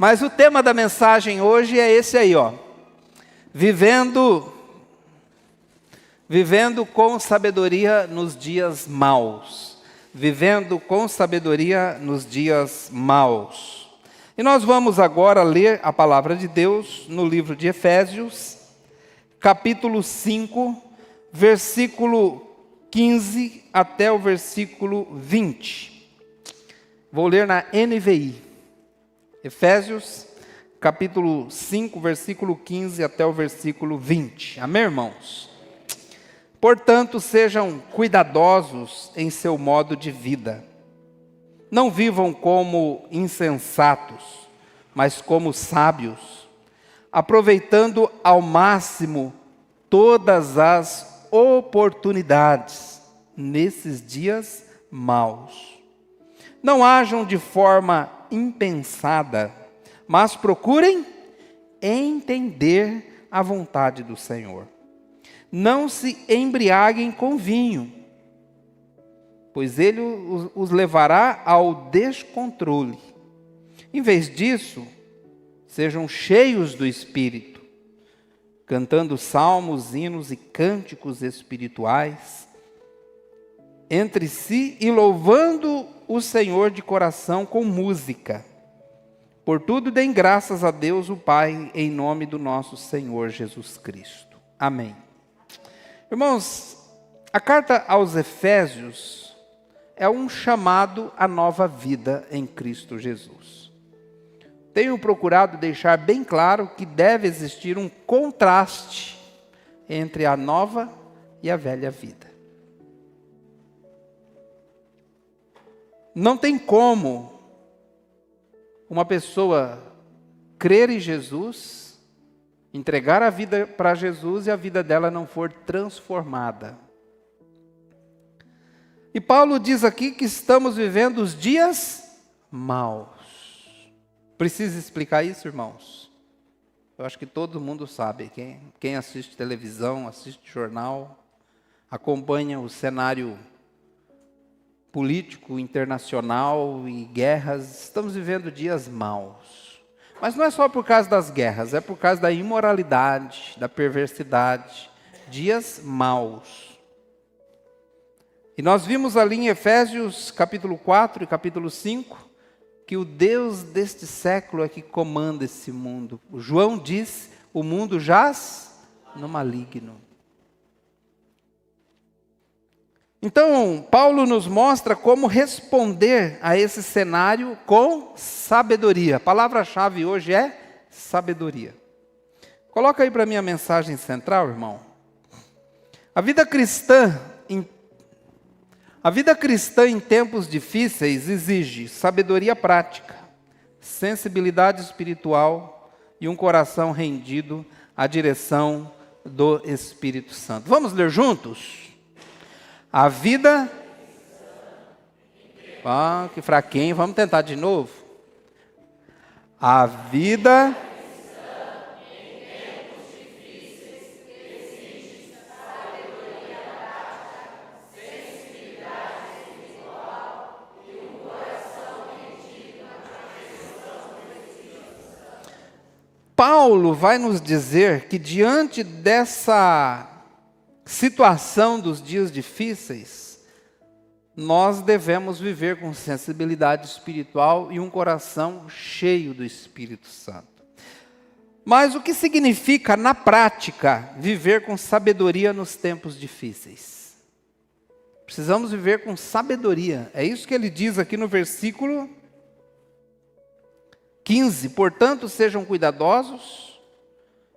Mas o tema da mensagem hoje é esse aí, ó. Vivendo com sabedoria nos dias maus. Vivendo com sabedoria nos dias maus. E nós vamos agora ler a palavra de Deus no livro de Efésios, capítulo 5, versículo 15 até o versículo 20. Vou ler na NVI. Efésios, capítulo 5, versículo 15 até o versículo 20. Amém, irmãos? Portanto, sejam cuidadosos em seu modo de vida. Não vivam como insensatos, mas como sábios, aproveitando ao máximo todas as oportunidades nesses dias maus. Não hajam de forma impensada, mas procurem entender a vontade do Senhor. Não se embriaguem com vinho, pois ele os levará ao descontrole. Em vez disso, sejam cheios do Espírito, cantando salmos, hinos e cânticos espirituais entre si e louvando o Senhor de coração com música. Por tudo deem graças a Deus o Pai, em nome do nosso Senhor Jesus Cristo. Amém. Irmãos, a carta aos Efésios é um chamado à nova vida em Cristo Jesus. Tenho procurado deixar bem claro que deve existir um contraste entre a nova e a velha vida. Não tem como uma pessoa crer em Jesus, entregar a vida para Jesus e a vida dela não for transformada. E Paulo diz aqui que estamos vivendo os dias maus. Precisa explicar isso, irmãos? Eu acho que todo mundo sabe. Quem assiste televisão, assiste jornal, acompanha o cenário político, internacional e guerras, estamos vivendo dias maus. Mas não é só por causa das guerras, é por causa da imoralidade, da perversidade, dias maus. E nós vimos ali em Efésios capítulo 4 e capítulo 5, que o Deus deste século é que comanda esse mundo. O João diz, o mundo jaz no maligno. Então, Paulo nos mostra como responder a esse cenário com sabedoria. A palavra-chave hoje é sabedoria. Coloca aí para mim a mensagem central, irmão. A vida cristã em tempos difíceis exige sabedoria prática, sensibilidade espiritual e um coração rendido à direção do Espírito Santo. Vamos ler juntos? A vida... que fraquinho, vamos tentar de novo. A vida... em tempos difíceis exige sabedoria prática, sensibilidade espiritual e um coração rendido à direção do Espírito Santo. Paulo vai nos dizer que diante dessa situação dos dias difíceis, nós devemos viver com sensibilidade espiritual e um coração cheio do Espírito Santo. Mas o que significa, na prática, viver com sabedoria nos tempos difíceis? Precisamos viver com sabedoria. É isso que ele diz aqui no versículo 15. Portanto, sejam cuidadosos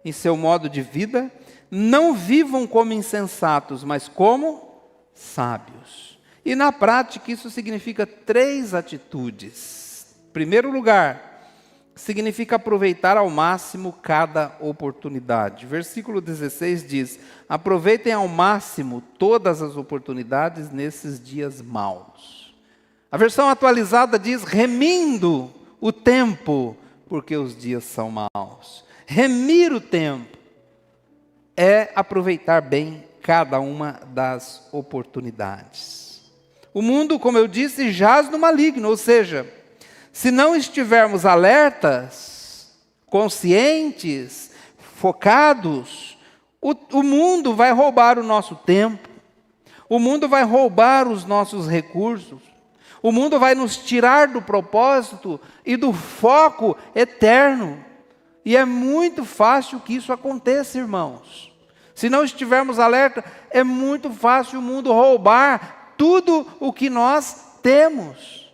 em seu modo de vida. Não vivam como insensatos, mas como sábios. E na prática isso significa 3 atitudes. Em primeiro lugar, significa aproveitar ao máximo cada oportunidade. Versículo 16 diz, aproveitem ao máximo todas as oportunidades nesses dias maus. A versão atualizada diz, remindo o tempo, porque os dias são maus. Remir o tempo é aproveitar bem cada uma das oportunidades. O mundo, como eu disse, jaz no maligno, ou seja, se não estivermos alertas, conscientes, focados, o mundo vai roubar o nosso tempo, o mundo vai roubar os nossos recursos, o mundo vai nos tirar do propósito e do foco eterno. E é muito fácil que isso aconteça, irmãos. Se não estivermos alerta, é muito fácil o mundo roubar tudo o que nós temos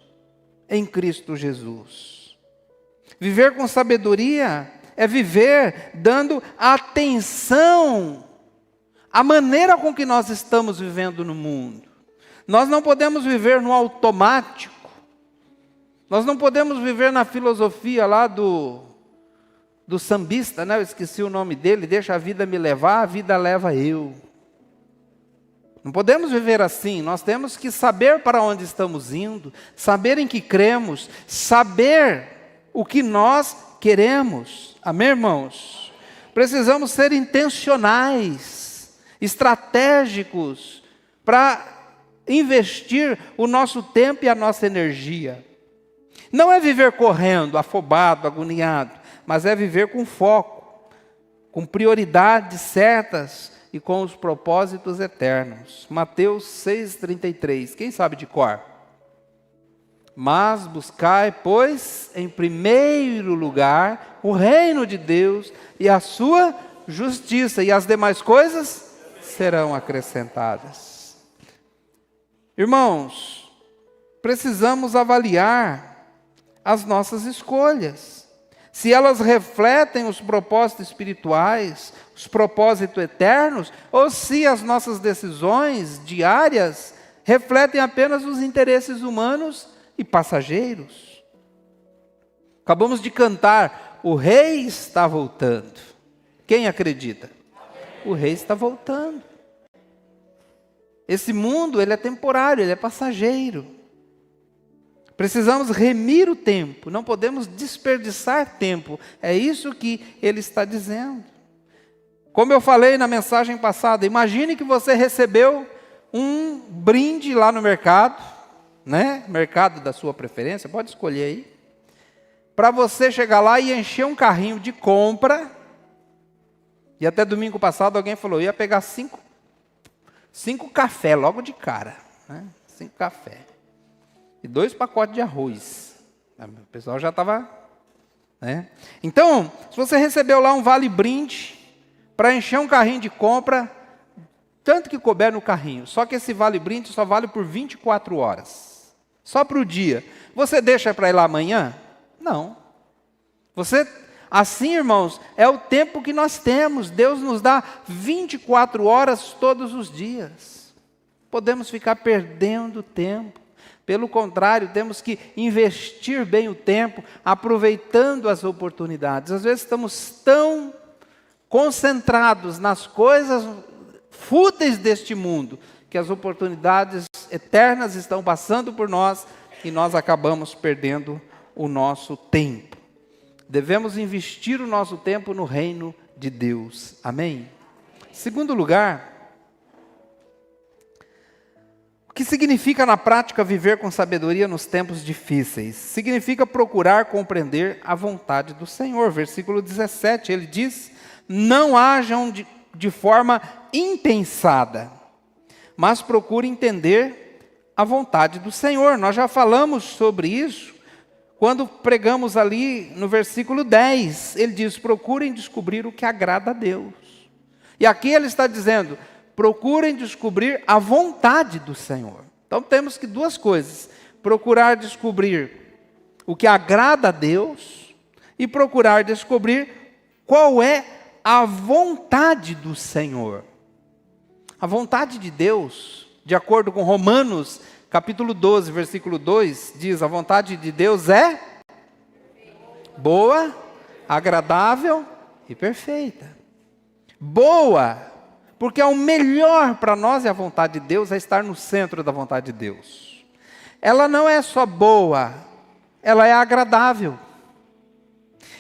em Cristo Jesus. Viver com sabedoria é viver dando atenção à maneira com que nós estamos vivendo no mundo. Nós não podemos viver no automático. Nós não podemos viver na filosofia lá do sambista, né? Eu esqueci o nome dele, deixa a vida me levar, a vida leva eu. Não podemos viver assim, nós temos que saber para onde estamos indo, saber em que cremos, saber o que nós queremos. Amém, irmãos? Precisamos ser intencionais, estratégicos, para investir o nosso tempo e a nossa energia. Não é viver correndo, afobado, agoniado, mas é viver com foco, com prioridades certas e com os propósitos eternos. Mateus 6,33, quem sabe de cor? Mas buscai, pois, em primeiro lugar, o reino de Deus e a sua justiça, e as demais coisas serão acrescentadas. Irmãos, precisamos avaliar as nossas escolhas. Se elas refletem os propósitos espirituais, os propósitos eternos, ou se as nossas decisões diárias refletem apenas os interesses humanos e passageiros. Acabamos de cantar, o rei está voltando. Quem acredita? O rei está voltando. Esse mundo, ele é temporário, ele é passageiro. Precisamos remir o tempo, não podemos desperdiçar tempo. É isso que ele está dizendo. Como eu falei na mensagem passada, imagine que você recebeu um brinde lá no mercado, né? Mercado da sua preferência, pode escolher aí. Para você chegar lá e encher um carrinho de compra. E até domingo passado alguém falou, ia pegar cinco café logo de cara, né? 5 café. E 2 pacotes de arroz. O pessoal já estava... né? Então, se você recebeu lá um vale-brinde para encher um carrinho de compra, tanto que couber no carrinho, só que esse vale-brinde só vale por 24 horas. Só para o dia. Você deixa para ir lá amanhã? Não. Assim, irmãos, é o tempo que nós temos. Deus nos dá 24 horas todos os dias. Podemos ficar perdendo tempo. Pelo contrário, temos que investir bem o tempo, aproveitando as oportunidades. Às vezes estamos tão concentrados nas coisas fúteis deste mundo, que as oportunidades eternas estão passando por nós e nós acabamos perdendo o nosso tempo. Devemos investir o nosso tempo no reino de Deus. Amém? Segundo lugar, o que significa na prática viver com sabedoria nos tempos difíceis? Significa procurar compreender a vontade do Senhor. Versículo 17, ele diz, não hajam de forma impensada, mas procure entender a vontade do Senhor. Nós já falamos sobre isso quando pregamos ali no versículo 10. Ele diz, procurem descobrir o que agrada a Deus. E aqui ele está dizendo, procurem descobrir a vontade do Senhor. Então temos que 2 coisas, procurar descobrir o que agrada a Deus e procurar descobrir qual é a vontade do Senhor. A vontade de Deus, de acordo com Romanos, capítulo 12, versículo 2, diz, a vontade de Deus é boa, agradável e perfeita. Boa, porque é o melhor para nós e a vontade de Deus é estar no centro da vontade de Deus. Ela não é só boa, ela é agradável.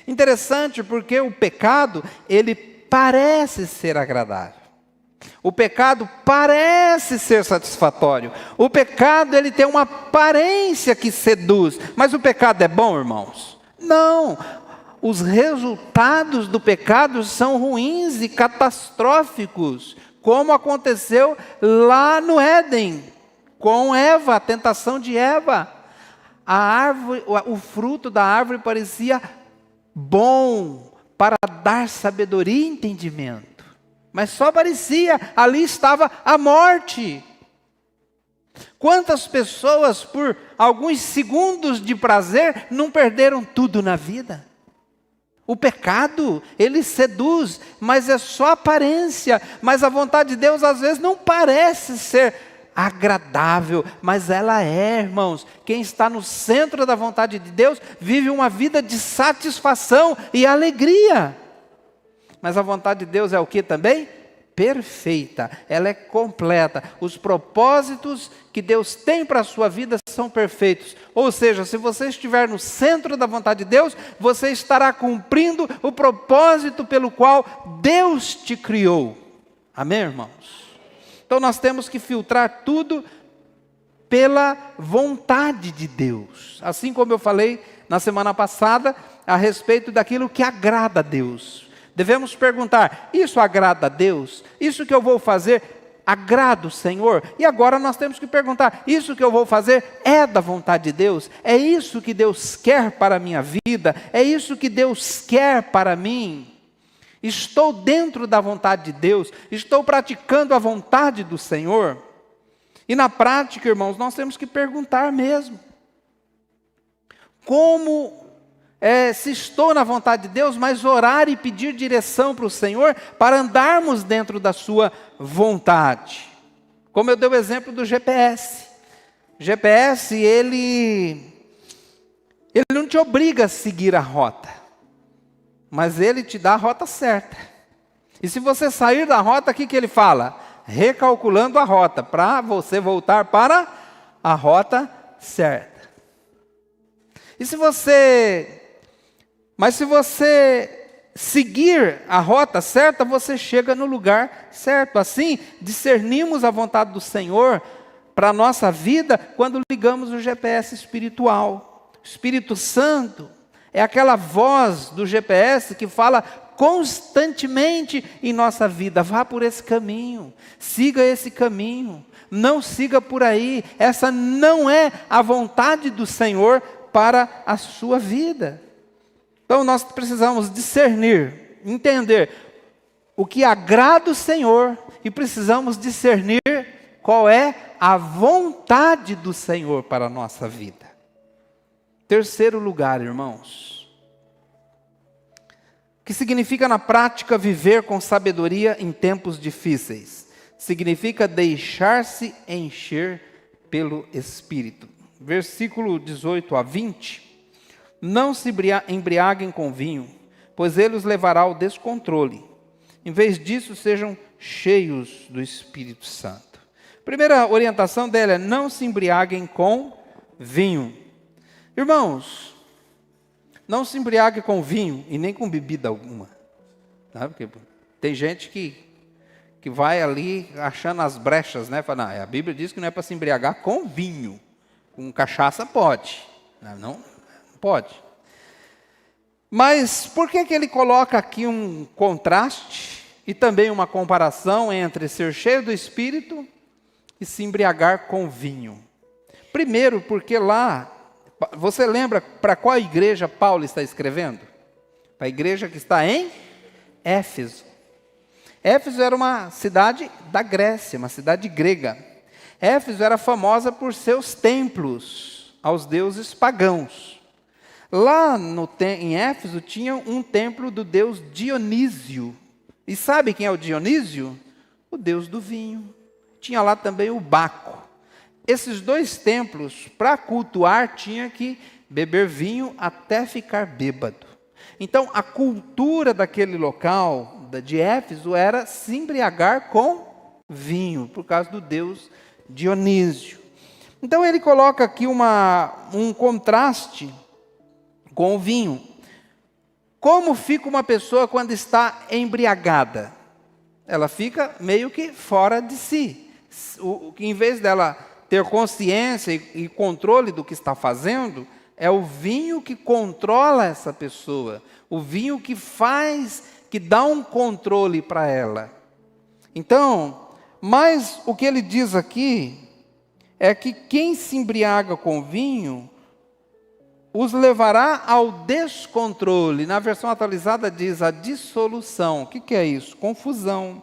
Interessante porque o pecado, ele parece ser agradável. O pecado parece ser satisfatório. O pecado, ele tem uma aparência que seduz. Mas o pecado é bom, irmãos? Não. os resultados do pecado são ruins e catastróficos, como aconteceu lá no Éden, com Eva, a tentação de Eva. A árvore, o fruto da árvore parecia bom para dar sabedoria e entendimento, mas só parecia, ali estava a morte. Quantas pessoas, por alguns segundos de prazer, não perderam tudo na vida? O pecado, ele seduz, mas é só aparência. Mas a vontade de Deus, às vezes, não parece ser agradável, mas ela é, irmãos. Quem está no centro da vontade de Deus, vive uma vida de satisfação e alegria. Mas a vontade de Deus é o que também? Perfeita, ela é completa. Os propósitos que Deus tem para a sua vida são perfeitos. Ou seja, se você estiver no centro da vontade de Deus, você estará cumprindo o propósito pelo qual Deus te criou. Amém, irmãos? Então nós temos que filtrar tudo pela vontade de Deus. Assim como eu falei na semana passada, a respeito daquilo que agrada a Deus. Devemos perguntar, isso agrada a Deus? Isso que eu vou fazer agrada o Senhor? E agora nós temos que perguntar, isso que eu vou fazer é da vontade de Deus? É isso que Deus quer para a minha vida? É isso que Deus quer para mim? Estou dentro da vontade de Deus? Estou praticando a vontade do Senhor? E na prática, irmãos, nós temos que perguntar mesmo. Se estou na vontade de Deus, mas orar e pedir direção para o Senhor, para andarmos dentro da sua vontade. Como eu dei o exemplo do GPS. O GPS, ele não te obriga a seguir a rota, mas ele te dá a rota certa. E se você sair da rota, o que ele fala? Recalculando a rota, para você voltar para a rota certa. Mas se você seguir a rota certa, você chega no lugar certo. Assim, discernimos a vontade do Senhor para a nossa vida quando ligamos o GPS espiritual. O Espírito Santo é aquela voz do GPS que fala constantemente em nossa vida. Vá por esse caminho, siga esse caminho, não siga por aí. Essa não é a vontade do Senhor para a sua vida. Então nós precisamos discernir, entender o que agrada o Senhor e precisamos discernir qual é a vontade do Senhor para a nossa vida. Terceiro lugar, irmãos, o que significa na prática viver com sabedoria em tempos difíceis? Significa deixar-se encher pelo Espírito. Versículo 18 a 20. Não se embriaguem com vinho, pois ele os levará ao descontrole. Em vez disso, sejam cheios do Espírito Santo. Primeira orientação dela é: não se embriaguem com vinho. Irmãos, não se embriague com vinho e nem com bebida alguma. Tá? Porque tem gente que vai ali achando as brechas, né? Fala, não, a Bíblia diz que não é para se embriagar com vinho. Com cachaça pode. Não pode. Mas por que ele coloca aqui um contraste e também uma comparação entre ser cheio do Espírito e se embriagar com vinho? Primeiro, porque lá, você lembra para qual igreja Paulo está escrevendo? Para a igreja que está em Éfeso. Éfeso era uma cidade da Grécia, uma cidade grega. Éfeso era famosa por seus templos aos deuses pagãos. Lá em Éfeso tinha um templo do deus Dionísio. E sabe quem é o Dionísio? O deus do vinho. Tinha lá também o Baco. Esses dois templos, para cultuar, tinha que beber vinho até ficar bêbado. Então, a cultura daquele local, de Éfeso, era se embriagar com vinho, por causa do deus Dionísio. Então, ele coloca aqui um contraste com o vinho. Como fica uma pessoa quando está embriagada? Ela fica meio que fora de si. Em vez dela ter consciência e controle do que está fazendo, é o vinho que controla essa pessoa. O vinho que faz, que dá um controle para ela. Então, mas o que ele diz aqui é que quem se embriaga com vinho os levará ao descontrole. Na versão atualizada diz a dissolução. O que é isso? Confusão.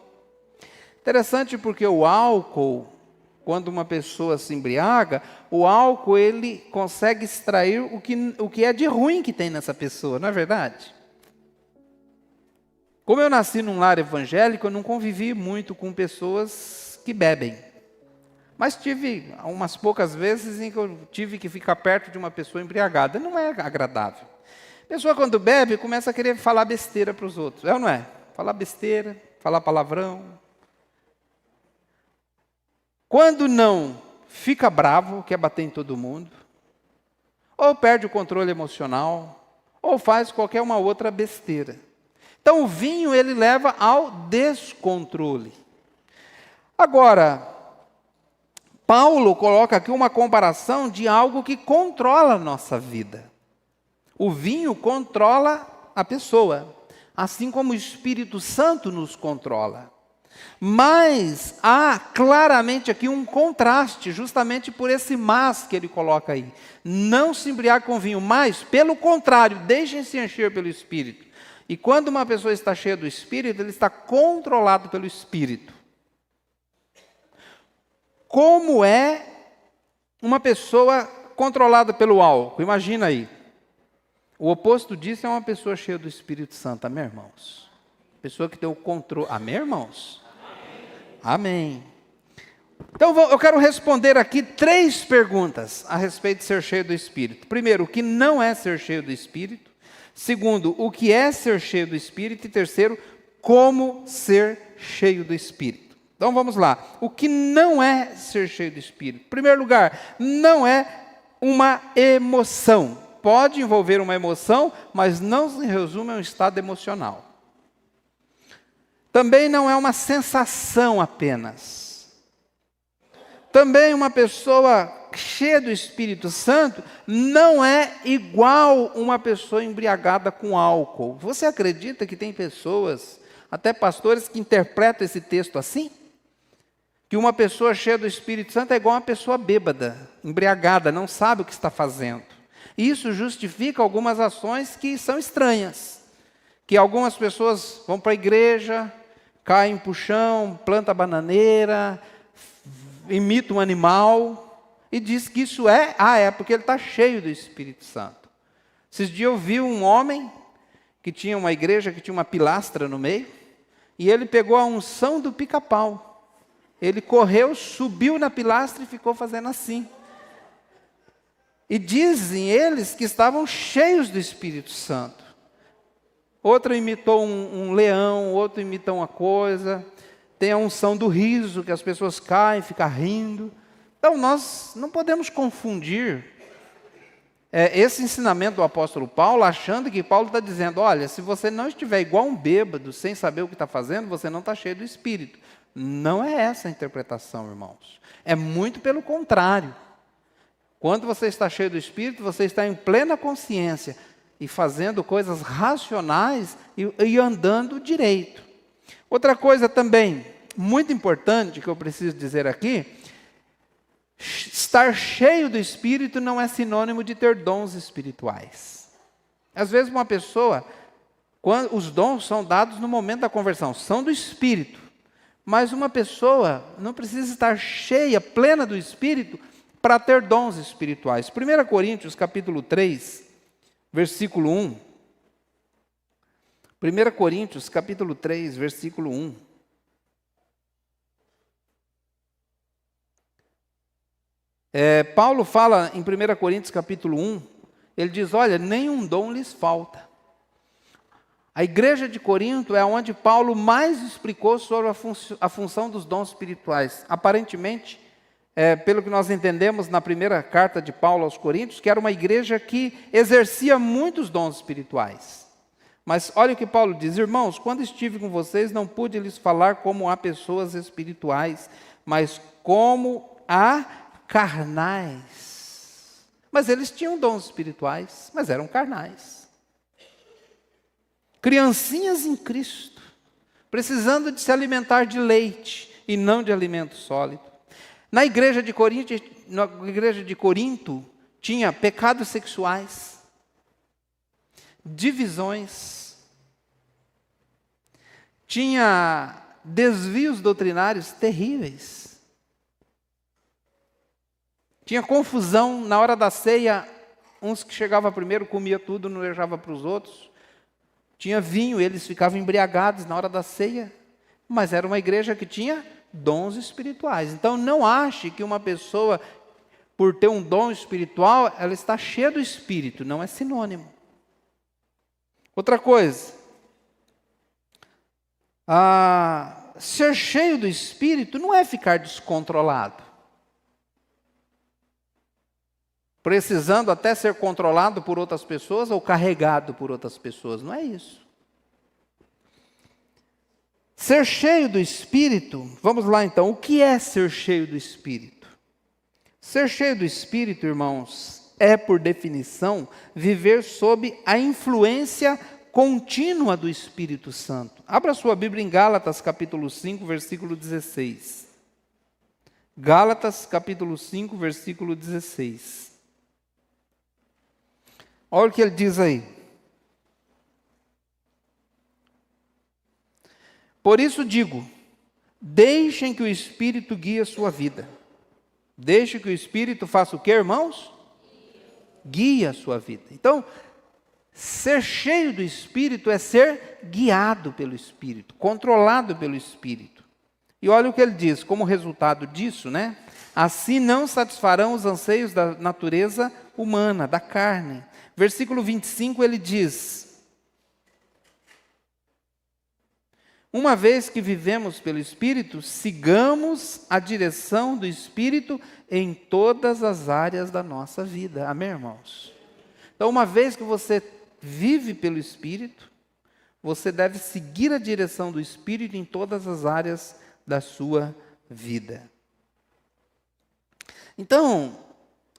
Interessante porque o álcool, quando uma pessoa se embriaga, o álcool ele consegue extrair o que é de ruim que tem nessa pessoa, não é verdade? Como eu nasci num lar evangélico, eu não convivi muito com pessoas que bebem. Mas tive umas poucas vezes em que eu tive que ficar perto de uma pessoa embriagada. Não é agradável. A pessoa quando bebe começa a querer falar besteira para os outros. É ou não é? Falar besteira, falar palavrão. Quando não, fica bravo, quer bater em todo mundo. Ou perde o controle emocional. Ou faz qualquer uma outra besteira. Então o vinho ele leva ao descontrole. Agora, Paulo coloca aqui uma comparação de algo que controla a nossa vida. O vinho controla a pessoa, assim como o Espírito Santo nos controla. Mas há claramente aqui um contraste, justamente por esse mas que ele coloca aí. Não se embriague com vinho, mas, pelo contrário, deixem-se encher pelo Espírito. E quando uma pessoa está cheia do Espírito, ele está controlado pelo Espírito. Como é uma pessoa controlada pelo álcool? Imagina aí. O oposto disso é uma pessoa cheia do Espírito Santo. Amém, irmãos? Pessoa que tem o controle. Amém, irmãos? Amém. Então eu quero responder aqui 3 perguntas a respeito de ser cheio do Espírito. Primeiro, o que não é ser cheio do Espírito. Segundo, o que é ser cheio do Espírito. E terceiro, como ser cheio do Espírito. Então vamos lá. O que não é ser cheio do Espírito? Em primeiro lugar, não é uma emoção. Pode envolver uma emoção, mas não se resume a um estado emocional. Também não é uma sensação apenas. Também uma pessoa cheia do Espírito Santo não é igual uma pessoa embriagada com álcool. Você acredita que tem pessoas, até pastores, que interpretam esse texto assim? Que uma pessoa cheia do Espírito Santo é igual uma pessoa bêbada, embriagada, não sabe o que está fazendo. E isso justifica algumas ações que são estranhas. Que algumas pessoas vão para a igreja, caem para o chão, planta bananeira, imita um animal, e diz que isso é porque ele está cheio do Espírito Santo. Esses dias eu vi um homem que tinha uma igreja, que tinha uma pilastra no meio, e ele pegou a unção do pica-pau. Ele correu, subiu na pilastra e ficou fazendo assim. E dizem eles que estavam cheios do Espírito Santo. Outro imitou um leão, outro imita uma coisa. Tem a unção do riso, que as pessoas caem, ficam rindo. Então nós não podemos confundir esse ensinamento do apóstolo Paulo, achando que Paulo está dizendo, olha, se você não estiver igual um bêbado, sem saber o que está fazendo, você não está cheio do Espírito. Não é essa a interpretação, irmãos. É muito pelo contrário. Quando você está cheio do Espírito, você está em plena consciência e fazendo coisas racionais e andando direito. Outra coisa também muito importante que eu preciso dizer aqui, estar cheio do Espírito não é sinônimo de ter dons espirituais. Às vezes uma pessoa, os dons são dados no momento da conversão, são do Espírito. Mas uma pessoa não precisa estar cheia, plena do Espírito, para ter dons espirituais. 1 Coríntios, capítulo 3, versículo 1. 1 Coríntios, capítulo 3, versículo 1. Paulo fala em 1 Coríntios, capítulo 1, ele diz, olha, nenhum dom lhes falta. A igreja de Corinto é onde Paulo mais explicou sobre a função dos dons espirituais. Aparentemente, pelo que nós entendemos na primeira carta de Paulo aos Coríntios, que era uma igreja que exercia muitos dons espirituais. Mas olha o que Paulo diz, irmãos, quando estive com vocês, não pude lhes falar como a pessoas espirituais, mas como a carnais. Mas eles tinham dons espirituais, mas eram carnais. Criancinhas em Cristo, precisando de se alimentar de leite e não de alimento sólido. Na igreja de Corinto, tinha pecados sexuais, divisões, tinha desvios doutrinários terríveis. Tinha confusão na hora da ceia, uns que chegavam primeiro, comia tudo, não deixava para os outros. Tinha vinho, eles ficavam embriagados na hora da ceia. Mas era uma igreja que tinha dons espirituais. Então não ache que uma pessoa, por ter um dom espiritual, ela está cheia do Espírito, não é sinônimo. Outra coisa, ser cheio do Espírito não é ficar descontrolado, precisando até ser controlado por outras pessoas ou carregado por outras pessoas, não é isso. Ser cheio do Espírito, vamos lá então, o que é ser cheio do Espírito? Ser cheio do Espírito, irmãos, é por definição viver sob a influência contínua do Espírito Santo. Abra sua Bíblia em Gálatas capítulo 5, versículo 16. Gálatas capítulo 5, versículo 16. Olha o que ele diz aí. Por isso digo, deixem que o Espírito guie a sua vida. Deixe que o Espírito faça o quê, irmãos? Guie a sua vida. Então, ser cheio do Espírito é ser guiado pelo Espírito, controlado pelo Espírito. E olha o que ele diz, como resultado disso, né? Assim não satisfarão os anseios da natureza humana, da carne. Versículo 25 ele diz: uma vez que vivemos pelo Espírito, sigamos a direção do Espírito em todas as áreas da nossa vida. Amém, irmãos? Então, uma vez que você vive pelo Espírito, você deve seguir a direção do Espírito em todas as áreas da sua vida. Então,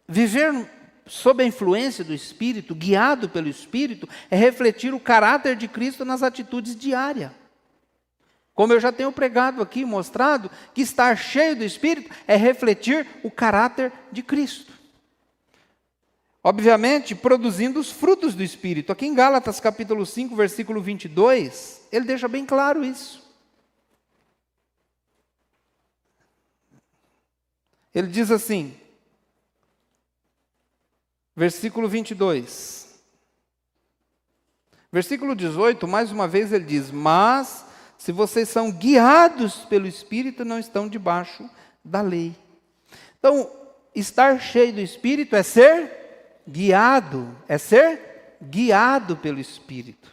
viver sob a influência do Espírito, guiado pelo Espírito, é refletir o caráter de Cristo nas atitudes diárias. Como eu já tenho pregado aqui, mostrado, que estar cheio do Espírito é refletir o caráter de Cristo. Obviamente, produzindo os frutos do Espírito. Aqui em Gálatas capítulo 5, versículo 22, ele deixa bem claro isso. Ele diz assim, versículo 22. Versículo 18, mais uma vez ele diz, mas se vocês são guiados pelo Espírito, não estão debaixo da lei. Então, estar cheio do Espírito é ser guiado pelo Espírito.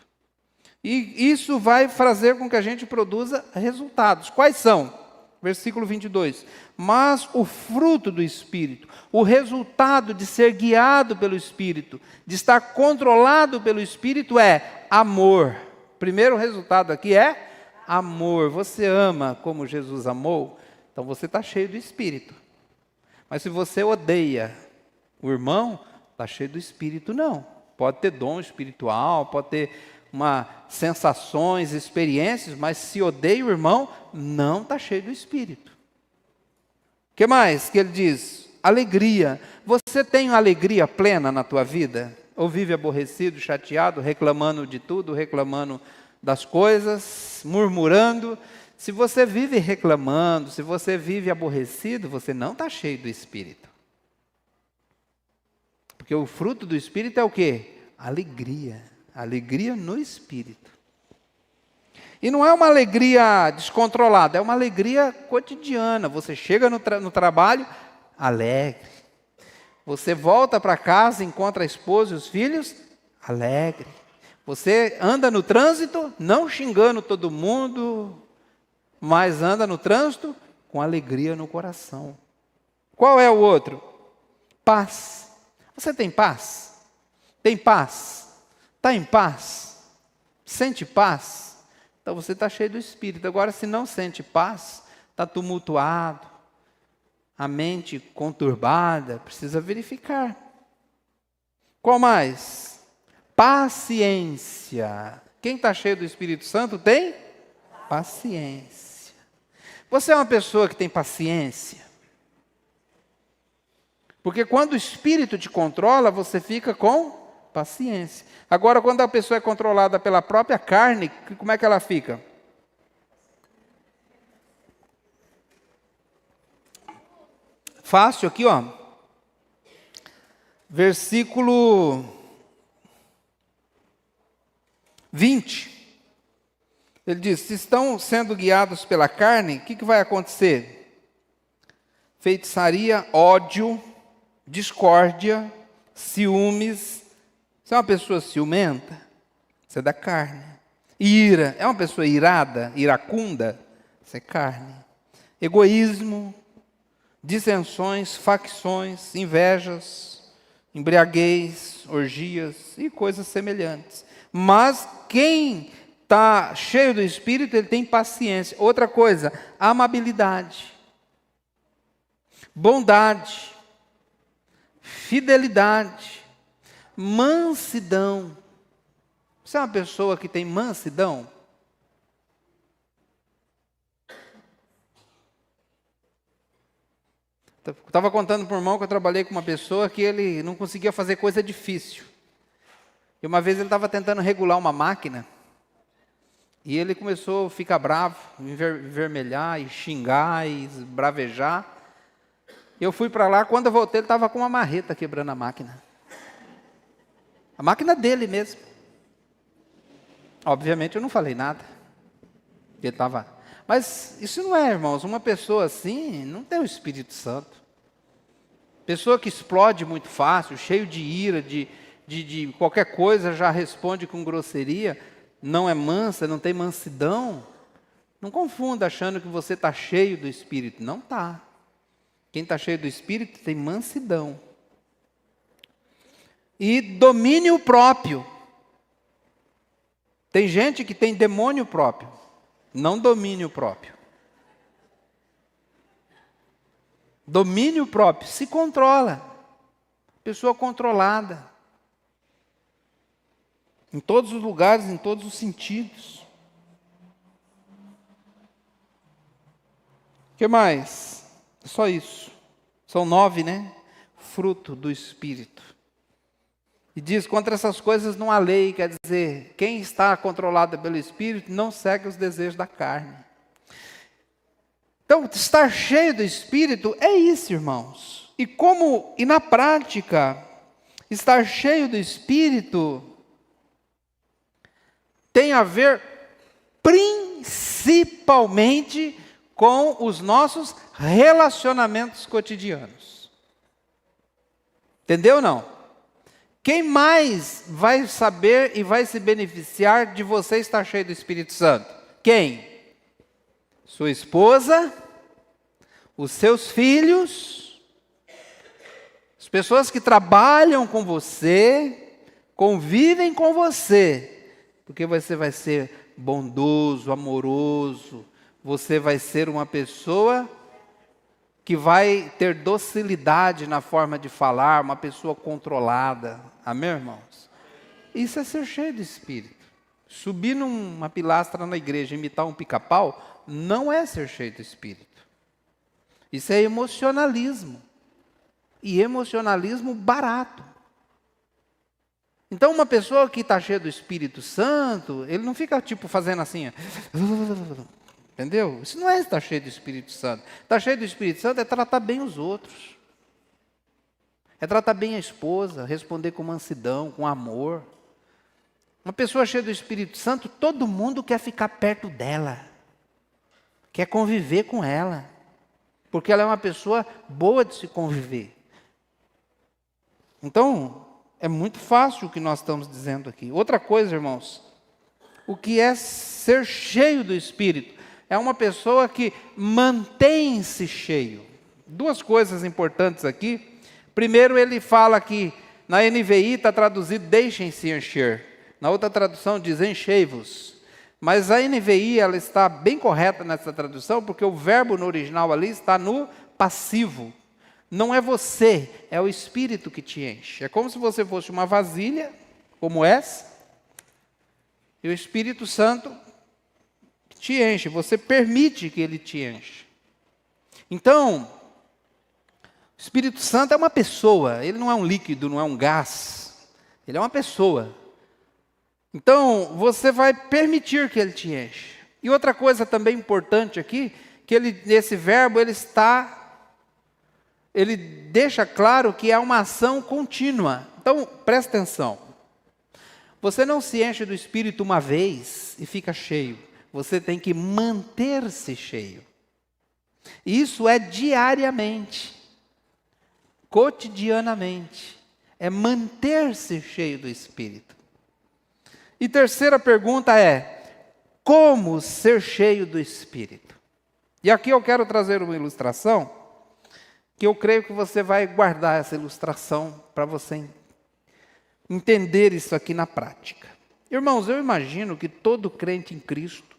E isso vai fazer com que a gente produza resultados. Quais são? Versículo 22. Mas o fruto do Espírito, o resultado de ser guiado pelo Espírito, de estar controlado pelo Espírito é amor. Primeiro resultado aqui é amor. Você ama como Jesus amou, então você está cheio do Espírito. Mas se você odeia o irmão, está cheio do Espírito não. Pode ter dom espiritual, pode ter sensações, experiências, mas se odeia o irmão, não está cheio do Espírito. O que mais que ele diz? Alegria. Você tem alegria plena na tua vida? Ou vive aborrecido, chateado, reclamando de tudo, reclamando das coisas, murmurando? Se você vive reclamando, se você vive aborrecido, você não está cheio do Espírito. Porque o fruto do Espírito é o quê? Alegria. Alegria no Espírito. E não é uma alegria descontrolada, é uma alegria cotidiana. Você chega no trabalho, alegre. Você volta para casa, encontra a esposa e os filhos, alegre. Você anda no trânsito, não xingando todo mundo, mas anda no trânsito com alegria no coração. Qual é o outro? Paz. Você tem paz? Tem paz? Está em paz? Sente paz? Então você está cheio do Espírito. Agora, se não sente paz, está tumultuado, a mente conturbada, precisa verificar. Qual mais? Paciência. Quem está cheio do Espírito Santo tem paciência. Você é uma pessoa que tem paciência? Porque quando o Espírito te controla, você fica com paciência. Agora, quando a pessoa é controlada pela própria carne, como é que ela fica? Fácil aqui, ó. Versículo 20. Ele diz: se estão sendo guiados pela carne, o que vai acontecer? Feitiçaria, ódio, discórdia, ciúmes. Você é uma pessoa ciumenta? Você é da carne. Ira, é uma pessoa irada, iracunda? Você é carne. Egoísmo, dissensões, facções, invejas, embriaguez, orgias e coisas semelhantes. Mas quem está cheio do Espírito, ele tem paciência. Outra coisa, amabilidade, bondade, fidelidade, mansidão. Você é uma pessoa que tem mansidão? Estava contando para o irmão que eu trabalhei com uma pessoa que ele não conseguia fazer coisa difícil. E uma vez ele estava tentando regular uma máquina, e ele começou a ficar bravo, envermelhar, e xingar, e bravejar. Eu fui para lá, quando eu voltei, ele estava com uma marreta quebrando a máquina. A máquina dele mesmo. Obviamente eu não falei nada. Ele estava... Mas isso não é, irmãos, uma pessoa assim não tem o Espírito Santo. Pessoa que explode muito fácil, cheio de ira, de qualquer coisa já responde com grosseria, não é mansa, não tem mansidão. Não confunda achando que você está cheio do Espírito. Não está. Quem está cheio do Espírito tem mansidão. E domínio próprio. Tem gente que tem demônio próprio, não domínio próprio. Domínio próprio, se controla. Pessoa controlada. Em todos os lugares, em todos os sentidos. O que mais? Só isso. São 9, né? Fruto do Espírito. E diz, contra essas coisas não há lei, quer dizer, quem está controlado pelo Espírito não segue os desejos da carne. Então, estar cheio do Espírito é isso, irmãos. E na prática, estar cheio do Espírito tem a ver principalmente com os nossos relacionamentos cotidianos. Entendeu ou não? Quem mais vai saber e vai se beneficiar de você estar cheio do Espírito Santo? Quem? Sua esposa, os seus filhos, as pessoas que trabalham com você, convivem com você, porque você vai ser bondoso, amoroso, você vai ser uma pessoa que vai ter docilidade na forma de falar, uma pessoa controlada. Amém, irmãos? Isso é ser cheio do Espírito. Subir numa pilastra na igreja e imitar um pica-pau, não é ser cheio do Espírito. Isso é emocionalismo. E emocionalismo barato. Então, uma pessoa que está cheia do Espírito Santo, ele não fica tipo fazendo assim, ó. Entendeu? Isso não é estar cheio do Espírito Santo. Estar cheio do Espírito Santo é tratar bem os outros. É tratar bem a esposa, responder com mansidão, com amor. Uma pessoa cheia do Espírito Santo, todo mundo quer ficar perto dela. Quer conviver com ela. Porque ela é uma pessoa boa de se conviver. Então, é muito fácil o que nós estamos dizendo aqui. Outra coisa, irmãos, o que é ser cheio do Espírito? É uma pessoa que mantém-se cheio. Duas coisas importantes aqui. Primeiro, ele fala que, na NVI está traduzido, deixem-se encher. Na outra tradução diz, enchei-vos. Mas a NVI, ela está bem correta nessa tradução, porque o verbo no original ali está no passivo. Não é você, é o Espírito que te enche. É como se você fosse uma vasilha, como essa, e o Espírito Santo te enche, você permite que ele te enche. Então, o Espírito Santo é uma pessoa, ele não é um líquido, não é um gás, ele é uma pessoa. Então, você vai permitir que ele te enche. E outra coisa também importante aqui, que esse verbo, ele deixa claro que é uma ação contínua. Então, presta atenção. Você não se enche do Espírito uma vez e fica cheio. Você tem que manter-se cheio. Isso é diariamente, cotidianamente. É manter-se cheio do Espírito. E terceira pergunta é: como ser cheio do Espírito? E aqui eu quero trazer uma ilustração, que eu creio que você vai guardar essa ilustração para você entender isso aqui na prática. Irmãos, eu imagino que todo crente em Cristo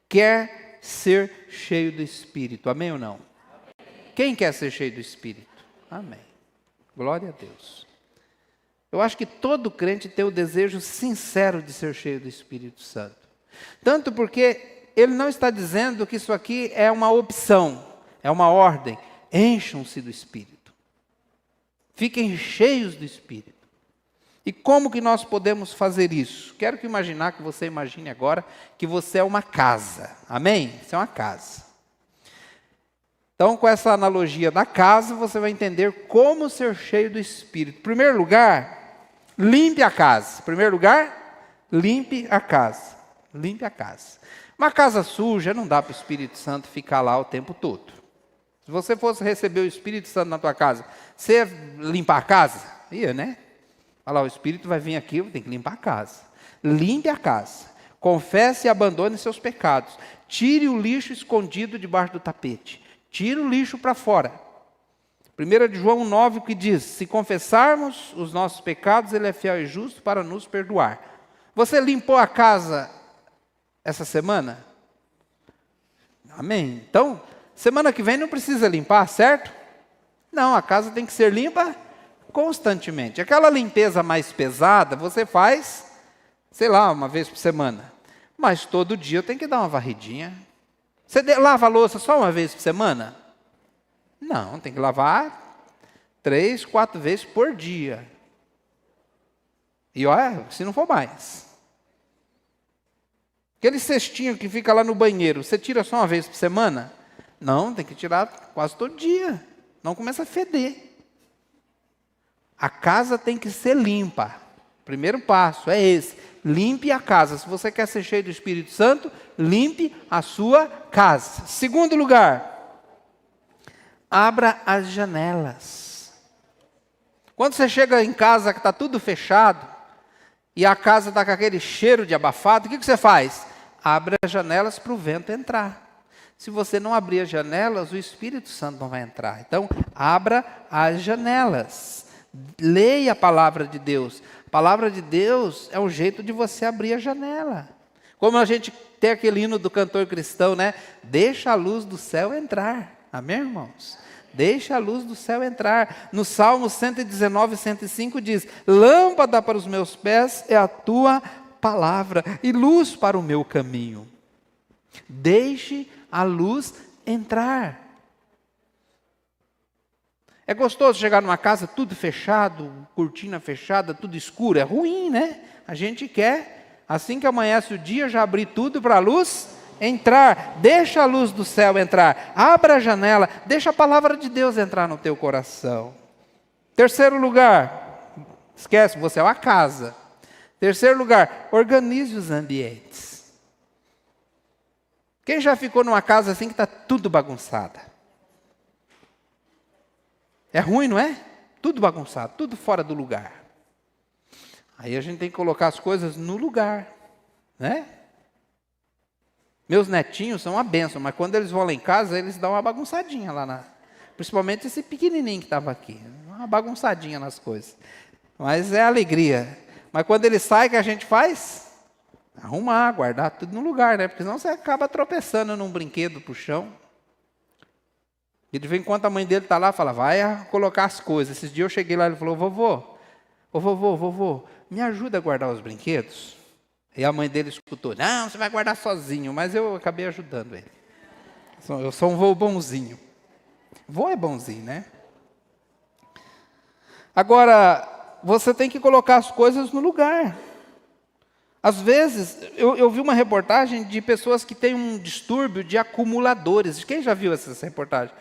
quer ser cheio do Espírito. Amém ou não? Quem quer ser cheio do Espírito? Amém. Glória a Deus. Eu acho que todo crente tem o desejo sincero de ser cheio do Espírito Santo. Tanto porque ele não está dizendo que isso aqui é uma opção, é uma ordem. Encham-se do Espírito. Fiquem cheios do Espírito. E como que nós podemos fazer isso? Quero que você imagine agora que você é uma casa. Amém? Você é uma casa. Então, com essa analogia da casa, você vai entender como ser cheio do Espírito. Em primeiro lugar, limpe a casa. Em primeiro lugar, limpe a casa. Limpe a casa. Uma casa suja, não dá para o Espírito Santo ficar lá o tempo todo. Se você fosse receber o Espírito Santo na tua casa, você ia limpar a casa? Ia, né? Olha lá, o Espírito vai vir aqui, tem que limpar a casa. Limpe a casa. Confesse e abandone seus pecados. Tire o lixo escondido debaixo do tapete. Tire o lixo para fora. 1 de João 9, que diz: se confessarmos os nossos pecados, Ele é fiel e justo para nos perdoar. Você limpou a casa essa semana? Amém? Então, semana que vem não precisa limpar, certo? Não, a casa tem que ser limpa constantemente. Aquela limpeza mais pesada, você faz, sei lá, uma vez por semana. Mas todo dia tem que dar uma varridinha. Você lava a louça só uma vez por semana? Não, tem que lavar 3, 4 vezes por dia. E olha, se não for mais. Aquele cestinho que fica lá no banheiro, você tira só uma vez por semana? Não, tem que tirar quase todo dia. Não começa a feder. A casa tem que ser limpa. Primeiro passo é esse. Limpe a casa. Se você quer ser cheio do Espírito Santo, limpe a sua casa. Segundo lugar, abra as janelas. Quando você chega em casa que está tudo fechado, e a casa está com aquele cheiro de abafado, o que você faz? Abre as janelas para o vento entrar. Se você não abrir as janelas, o Espírito Santo não vai entrar. Então, abra as janelas. Leia a palavra de Deus. A palavra de Deus é um jeito de você abrir a janela. Como a gente tem aquele hino do cantor cristão, né? Deixa a luz do céu entrar. Amém, irmãos? Deixa a luz do céu entrar. No Salmo 119, 105 diz: lâmpada para os meus pés é a tua palavra e luz para o meu caminho. Deixe a luz entrar. É gostoso chegar numa casa tudo fechado, cortina fechada, tudo escuro. É ruim, né? A gente quer, assim que amanhece o dia, já abrir tudo para a luz entrar. Deixa a luz do céu entrar. Abra a janela. Deixa a palavra de Deus entrar no teu coração. Terceiro lugar, esquece, você é uma casa. Terceiro lugar, organize os ambientes. Quem já ficou numa casa assim que está tudo bagunçada? É ruim, não é? Tudo bagunçado, tudo fora do lugar. Aí a gente tem que colocar as coisas no lugar, né? Meus netinhos são uma bênção, mas quando eles vão lá em casa, eles dão uma bagunçadinha lá principalmente esse pequenininho que estava aqui. Uma bagunçadinha nas coisas. Mas é alegria. Mas quando ele sai, o que a gente faz? Arrumar, guardar tudo no lugar, né? Porque senão você acaba tropeçando num brinquedo pro chão. E de vez em quando a mãe dele está lá e fala, vai colocar as coisas. Esses dias eu cheguei lá e ele falou, vovô, me ajuda a guardar os brinquedos? E a mãe dele escutou, não, você vai guardar sozinho. Mas eu acabei ajudando ele. Eu sou um vô bonzinho. Vô é bonzinho, né? Agora, você tem que colocar as coisas no lugar. Às vezes, eu vi uma reportagem de pessoas que têm um distúrbio de acumuladores. Quem já viu essa reportagem?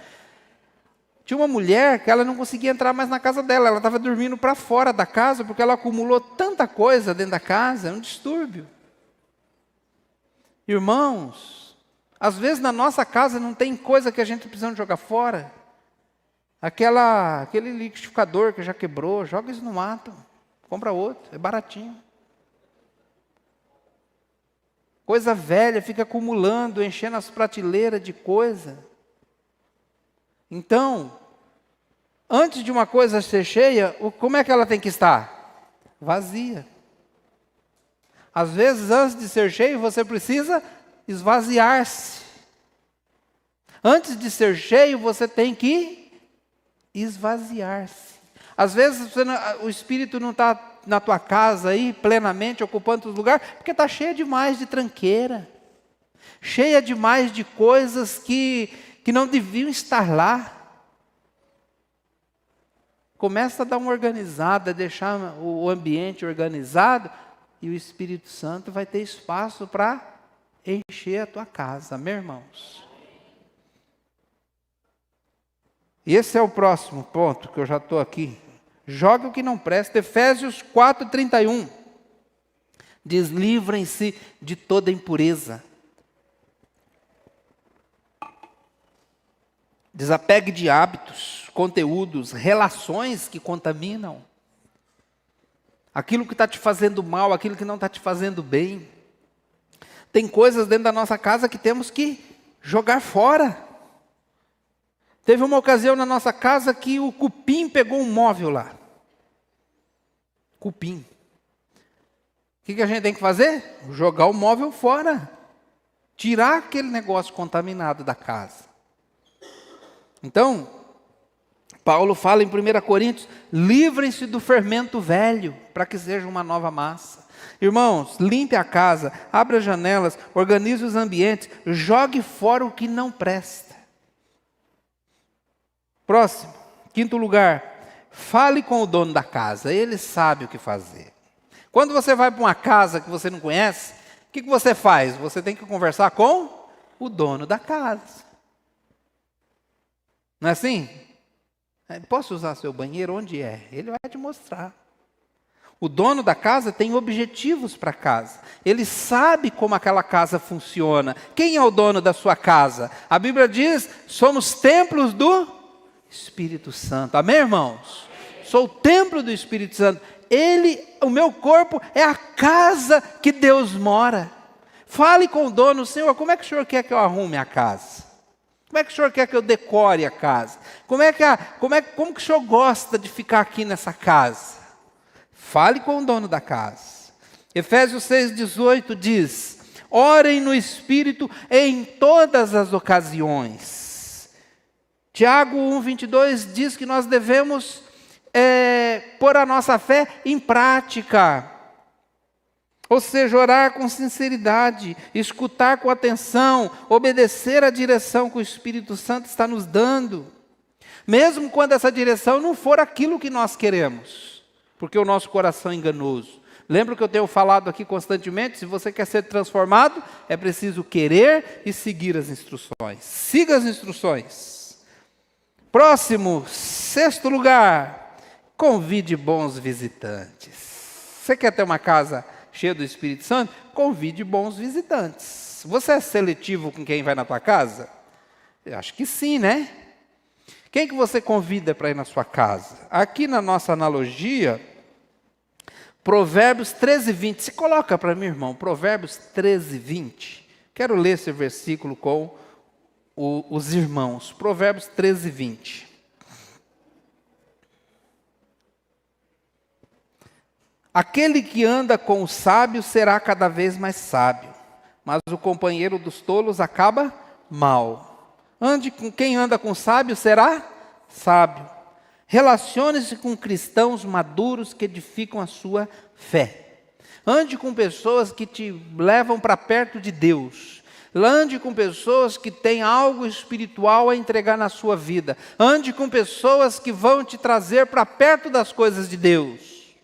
Tinha uma mulher que ela não conseguia entrar mais na casa dela. Ela estava dormindo para fora da casa porque ela acumulou tanta coisa dentro da casa. É um distúrbio. Irmãos, às vezes na nossa casa não tem coisa que a gente precisa jogar fora. Aquele liquidificador que já quebrou, joga isso no mato. Compra outro, é baratinho. Coisa velha, fica acumulando, enchendo as prateleiras de coisa. Então, antes de uma coisa ser cheia, como é que ela tem que estar? Vazia. Às vezes, antes de ser cheio, você precisa esvaziar-se. Antes de ser cheio, você tem que esvaziar-se. Às vezes, o Espírito não está na tua casa aí, plenamente, ocupando os lugares, porque está cheia demais de tranqueira. Cheia demais de coisas que não deviam estar lá. Começa a dar uma organizada, deixar o ambiente organizado, e o Espírito Santo vai ter espaço para encher a tua casa, meus irmãos. E esse é o próximo ponto, que eu já estou aqui. Joga o que não presta. Efésios 4:31. Diz, livrem-se de toda impureza. Desapegue de hábitos, conteúdos, relações que contaminam. Aquilo que está te fazendo mal, aquilo que não está te fazendo bem. Tem coisas dentro da nossa casa que temos que jogar fora. Teve uma ocasião na nossa casa que o cupim pegou um móvel lá. Cupim. O que a gente tem que fazer? Jogar o móvel fora. Tirar aquele negócio contaminado da casa. Então, Paulo fala em 1 Coríntios, livrem-se do fermento velho, para que seja uma nova massa. Irmãos, limpe a casa, abra as janelas, organize os ambientes, jogue fora o que não presta. Próximo, 5º lugar, fale com o dono da casa, ele sabe o que fazer. Quando você vai para uma casa que você não conhece, o que você faz? Você tem que conversar com o dono da casa. Não é assim? Posso usar seu banheiro? Onde é? Ele vai te mostrar. O dono da casa tem objetivos para a casa. Ele sabe como aquela casa funciona. Quem é o dono da sua casa? A Bíblia diz, somos templos do Espírito Santo. Amém, irmãos? Sou o templo do Espírito Santo. O meu corpo é a casa que Deus mora. Fale com o dono, Senhor, como é que o Senhor quer que eu arrume a casa? Como é que o Senhor quer que eu decore a casa? Como que o Senhor gosta de ficar aqui nessa casa? Fale com o dono da casa. Efésios 6,18 diz, orem no Espírito em todas as ocasiões. Tiago 1,22 diz que nós devemos pôr a nossa fé em prática. Ou seja, orar com sinceridade, escutar com atenção, obedecer à direção que o Espírito Santo está nos dando. Mesmo quando essa direção não for aquilo que nós queremos, porque o nosso coração é enganoso. Lembra que eu tenho falado aqui constantemente? Se você quer ser transformado, é preciso querer e seguir as instruções. Siga as instruções. Próximo, 6º lugar, convide bons visitantes. Você quer ter uma casa cheia do Espírito Santo? Convide bons visitantes. Você é seletivo com quem vai na tua casa? Eu acho que sim, né? Quem que você convida para ir na sua casa? Aqui na nossa analogia, Provérbios 13:20. Se coloca para mim, irmão, Provérbios 13:20. Quero ler esse versículo com os irmãos. Provérbios 13:20. Aquele que anda com o sábio será cada vez mais sábio, mas o companheiro dos tolos acaba mal. Quem anda com sábio será sábio. Relacione-se com cristãos maduros que edificam a sua fé. Ande com pessoas que te levam para perto de Deus. Ande com pessoas que têm algo espiritual a entregar na sua vida. Ande com pessoas que vão te trazer para perto das coisas de Deus.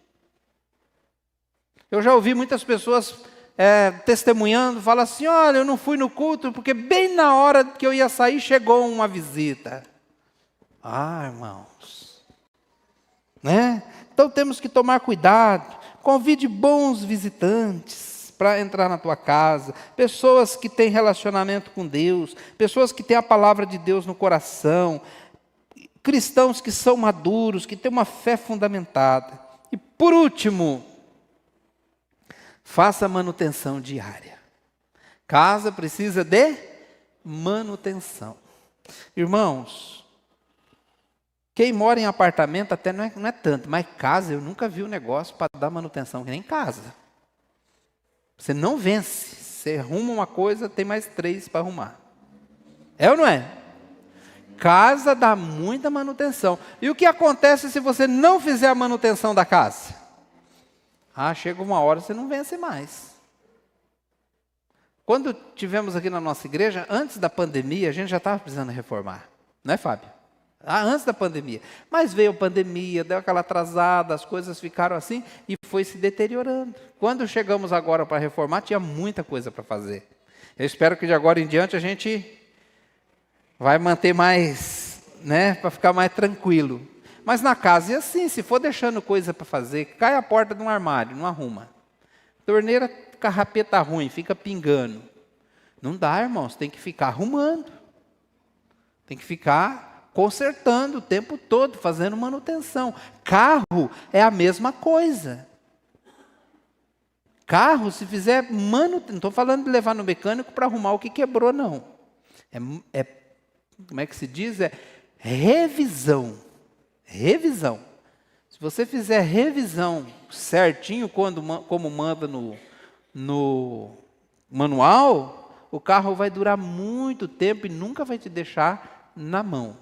Eu já ouvi muitas pessoas testemunhando, falam assim: olha, eu não fui no culto porque bem na hora que eu ia sair chegou uma visita. Ah, irmãos, né? Então temos que tomar cuidado. Convide bons visitantes para entrar na tua casa, pessoas que têm relacionamento com Deus, pessoas que têm a palavra de Deus no coração, cristãos que são maduros, que têm uma fé fundamentada. E por último, faça manutenção diária. Casa precisa de manutenção. Irmãos, quem mora em apartamento até não é tanto, mas casa eu nunca vi um negócio para dar manutenção que nem casa. Você não vence. Você arruma uma coisa, tem mais 3 para arrumar. É ou não é? Casa dá muita manutenção. E o que acontece se você não fizer a manutenção da casa? Chega uma hora você não vence mais. Quando tivemos aqui na nossa igreja, antes da pandemia, a gente já estava precisando reformar. Não é, Fábio? Antes da pandemia. Mas veio a pandemia, deu aquela atrasada, as coisas ficaram assim e foi se deteriorando. Quando chegamos agora para reformar, tinha muita coisa para fazer. Eu espero que de agora em diante a gente vai manter mais, né, para ficar mais tranquilo. Mas na casa é assim, se for deixando coisa para fazer, cai a porta de um armário, não arruma. Torneira, carrapeta ruim, fica pingando. Não dá, irmãos, tem que ficar arrumando. Tem que ficar consertando o tempo todo, fazendo manutenção. Carro é a mesma coisa. Carro, se fizer manutenção, não estou falando de levar no mecânico para arrumar o que quebrou, não. Como é que se diz? É revisão. Revisão. Se você fizer revisão certinho, como manda no manual, o carro vai durar muito tempo e nunca vai te deixar na mão.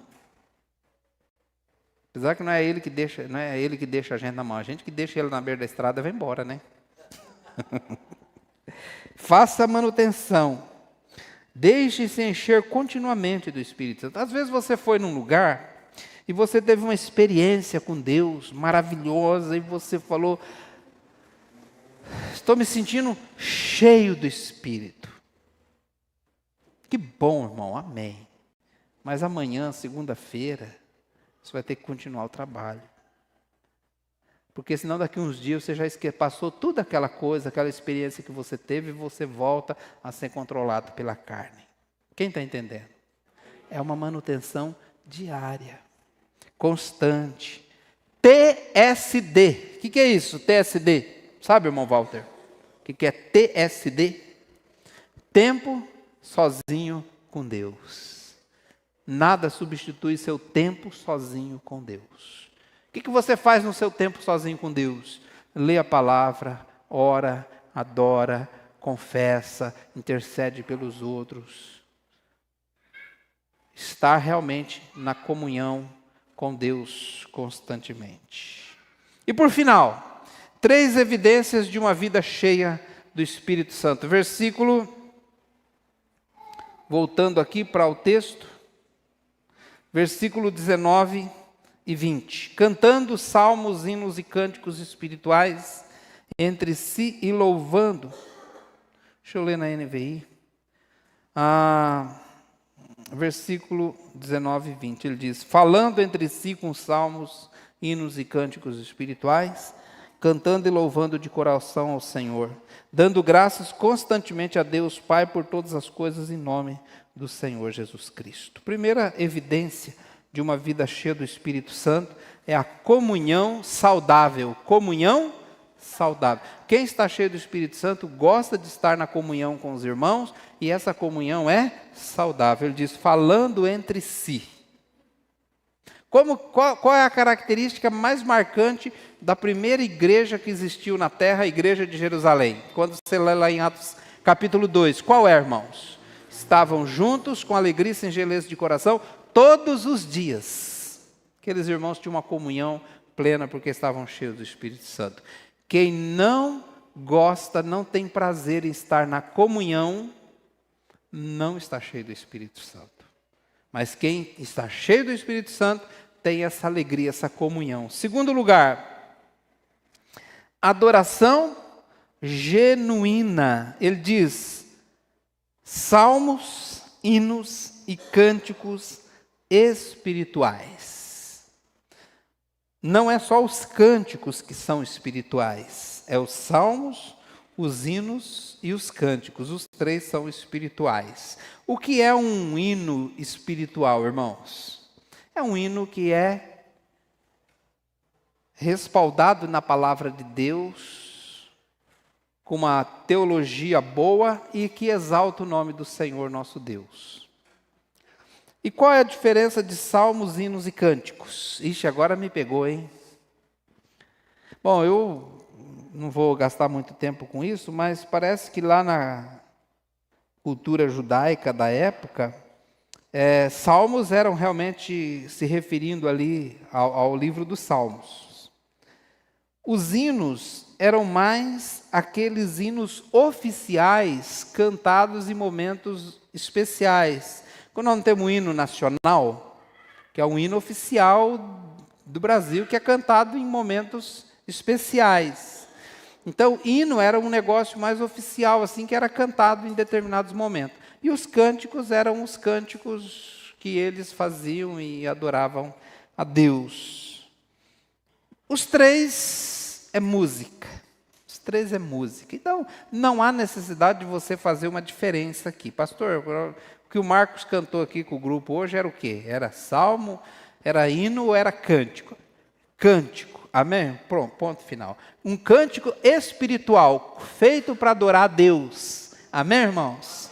Apesar que não é ele que deixa a gente na mão, a gente que deixa ele na beira da estrada vai embora, né? Faça manutenção. Deixe-se encher continuamente do Espírito Santo. Às vezes você foi num lugar e você teve uma experiência com Deus maravilhosa e você falou: estou me sentindo cheio do Espírito. Que bom, irmão, amém. Mas amanhã, segunda-feira, você vai ter que continuar o trabalho. Porque senão daqui uns dias você já passou toda aquela coisa, aquela experiência que você teve e você volta a ser controlado pela carne. Quem está entendendo? É uma manutenção diária, constante. TSD. O que é isso, TSD? Sabe, irmão Walter? O que é TSD? Tempo sozinho com Deus. Nada substitui seu tempo sozinho com Deus. O que você faz no seu tempo sozinho com Deus? Lê a palavra, ora, adora, confessa, intercede pelos outros. Estar realmente na comunhão com Deus constantemente. E por final, 3 evidências de uma vida cheia do Espírito Santo. Voltando aqui para o texto. Versículo 19 e 20. Cantando salmos, hinos e cânticos espirituais entre si e louvando. Deixa eu ler na NVI. Versículo 19 e 20. Ele diz: falando entre si com salmos, hinos e cânticos espirituais, cantando e louvando de coração ao Senhor, dando graças constantemente a Deus Pai por todas as coisas em nome do Senhor Jesus Cristo. Primeira evidência de uma vida cheia do Espírito Santo é a comunhão saudável. Comunhão saudável. Quem está cheio do Espírito Santo gosta de estar na comunhão com os irmãos e essa comunhão é saudável. Ele diz, falando entre si. Qual é a característica mais marcante da primeira igreja que existiu na terra, a igreja de Jerusalém? Quando você lê lá em Atos capítulo 2, qual é, irmãos? estavam juntos com alegria e singeleza de coração todos os dias. Aqueles irmãos tinham uma comunhão plena porque estavam cheios do Espírito Santo. Quem não gosta, não tem prazer em estar na comunhão, não está cheio do Espírito Santo. Mas quem está cheio do Espírito Santo tem essa alegria, essa comunhão. Segundo lugar, adoração genuína. Ele diz: salmos, hinos e cânticos espirituais. Não é só os cânticos que são espirituais, é os salmos, os hinos e os cânticos. Os três são espirituais. O que é um hino espiritual, irmãos? É um hino que é respaldado na palavra de Deus, com uma teologia boa e que exalta o nome do Senhor nosso Deus. E qual é a diferença de salmos, hinos e cânticos? Ixi, agora me pegou, hein? Bom, eu não vou gastar muito tempo com isso, mas parece que lá na cultura judaica da época, salmos eram realmente se referindo ali ao livro dos Salmos. Os hinos eram mais aqueles hinos oficiais cantados em momentos especiais. Quando nós temos um hino nacional, que é um hino oficial do Brasil, que é cantado em momentos especiais. Então, hino era um negócio mais oficial, assim, que era cantado em determinados momentos. E os cânticos eram os cânticos que eles faziam e adoravam a Deus. Os três é música. Os três é música. Então, não há necessidade de você fazer uma diferença aqui. Pastor, o que o Marcos cantou aqui com o grupo hoje era o quê? Era salmo, era hino ou era cântico? Cântico. Amém? Pronto, ponto final. Um cântico espiritual, feito para adorar a Deus. Amém, irmãos?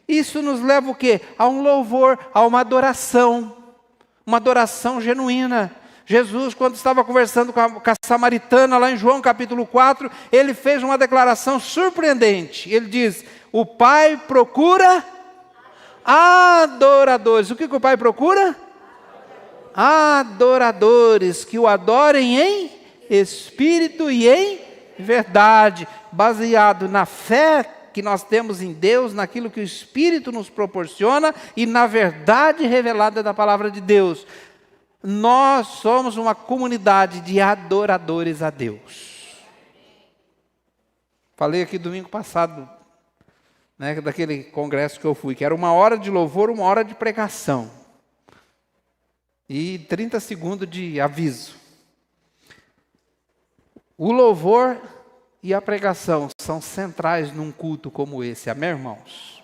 Isso nos leva o quê? A um louvor, a uma adoração genuína. Jesus, quando estava conversando com a samaritana, lá em João capítulo 4, ele fez uma declaração surpreendente. Ele diz: o Pai procura adoradores. O que o Pai procura? Adoradores que o adorem em espírito e em verdade, baseado na fé que nós temos em Deus, naquilo que o Espírito nos proporciona e na verdade revelada da palavra de Deus. Nós somos uma comunidade de adoradores a Deus. Falei aqui domingo passado, daquele congresso que eu fui, que era 1 hora de louvor, 1 hora de pregação. E 30 segundos de aviso. O louvor e a pregação são centrais num culto como esse, amém, irmãos?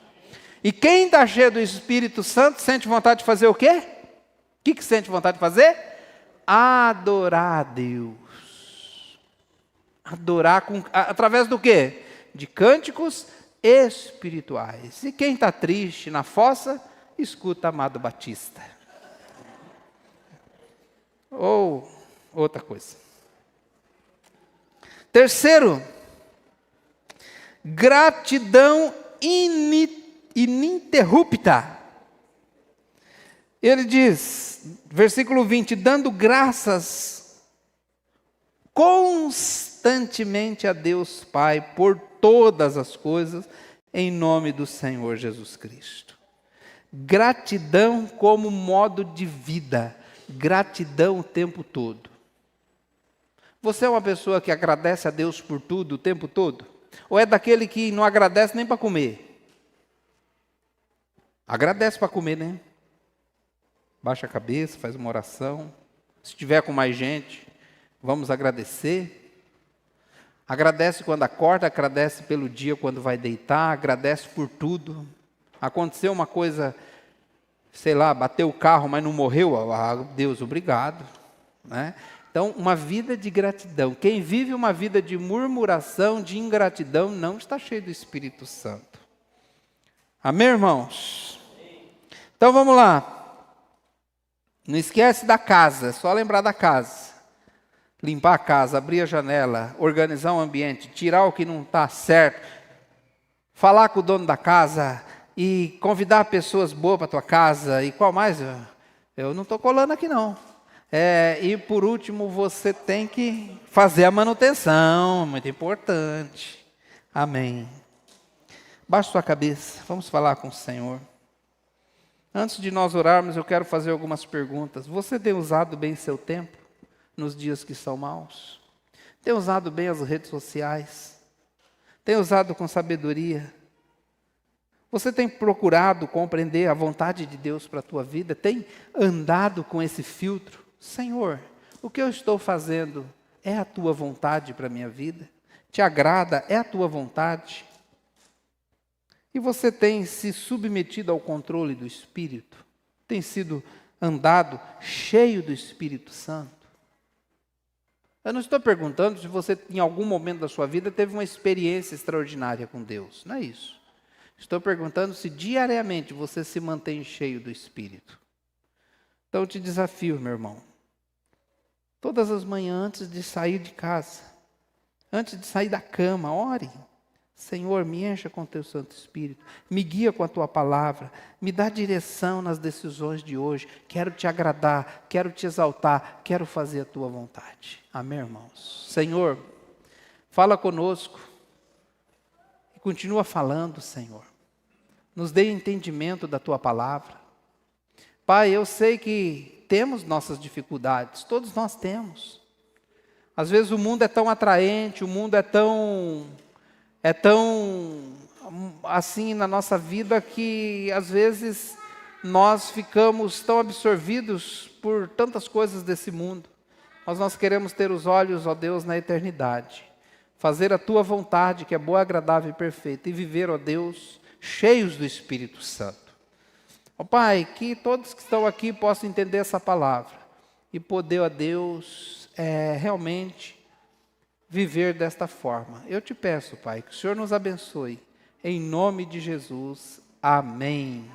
E quem está cheio do Espírito Santo sente vontade de fazer o quê? O que sente vontade de fazer? Adorar a Deus. Adorar através do quê? De cânticos espirituais. E quem está triste na fossa, escuta Amado Batista. Ou outra coisa. Terceiro, gratidão ininterrupta. Ele diz, versículo 20, dando graças constantemente a Deus Pai por todas as coisas, em nome do Senhor Jesus Cristo. Gratidão como modo de vida. Gratidão o tempo todo. Você é uma pessoa que agradece a Deus por tudo o tempo todo? Ou é daquele que não agradece nem para comer? Agradece para comer, né? Baixa a cabeça, faz uma oração. Se estiver com mais gente, vamos agradecer. Agradece quando acorda, agradece pelo dia quando vai deitar, agradece por tudo. Aconteceu uma coisa, sei lá, bateu o carro, mas não morreu, Deus, obrigado. Né? Então, uma vida de gratidão. Quem vive uma vida de murmuração, de ingratidão, não está cheio do Espírito Santo. Amém, irmãos? Então, vamos lá. Não esquece da casa, é só lembrar da casa. Limpar a casa, abrir a janela, organizar o ambiente, tirar o que não está certo. Falar com o dono da casa, e convidar pessoas boas para tua casa, e qual mais? Eu não estou colando aqui não. E por último, você tem que fazer a manutenção, muito importante. Amém. Baixe sua cabeça, vamos falar com o Senhor. Antes de nós orarmos, eu quero fazer algumas perguntas. Você tem usado bem seu tempo nos dias que são maus? Tem usado bem as redes sociais? Tem usado com sabedoria? Você tem procurado compreender a vontade de Deus para a tua vida? Tem andado com esse filtro? Senhor, o que eu estou fazendo é a tua vontade para a minha vida? Te agrada? É a tua vontade? E você tem se submetido ao controle do Espírito? Tem sido andado cheio do Espírito Santo? Eu não estou perguntando se você, em algum momento da sua vida, teve uma experiência extraordinária com Deus. Não é isso. Estou perguntando se diariamente você se mantém cheio do Espírito. Então eu te desafio, meu irmão. Todas as manhãs, antes de sair de casa, antes de sair da cama, ore. Senhor, me encha com teu Santo Espírito, me guia com a tua palavra, me dá direção nas decisões de hoje. Quero te agradar, quero te exaltar, quero fazer a tua vontade. Amém, irmãos? Senhor, fala conosco e continua falando, Senhor. Nos dê entendimento da tua palavra. Pai, eu sei que temos nossas dificuldades, todos nós temos. Às vezes o mundo é tão atraente, o mundo é tão assim na nossa vida que às vezes nós ficamos tão absorvidos por tantas coisas desse mundo. Mas nós queremos ter os olhos, ó Deus, na eternidade. Fazer a tua vontade, que é boa, agradável e perfeita. E viver, ó Deus, cheios do Espírito Santo. Ó Pai, que todos que estão aqui possam entender essa palavra. E poder, ó Deus, realmente viver desta forma. Eu te peço, Pai, que o Senhor nos abençoe. Em nome de Jesus. Amém.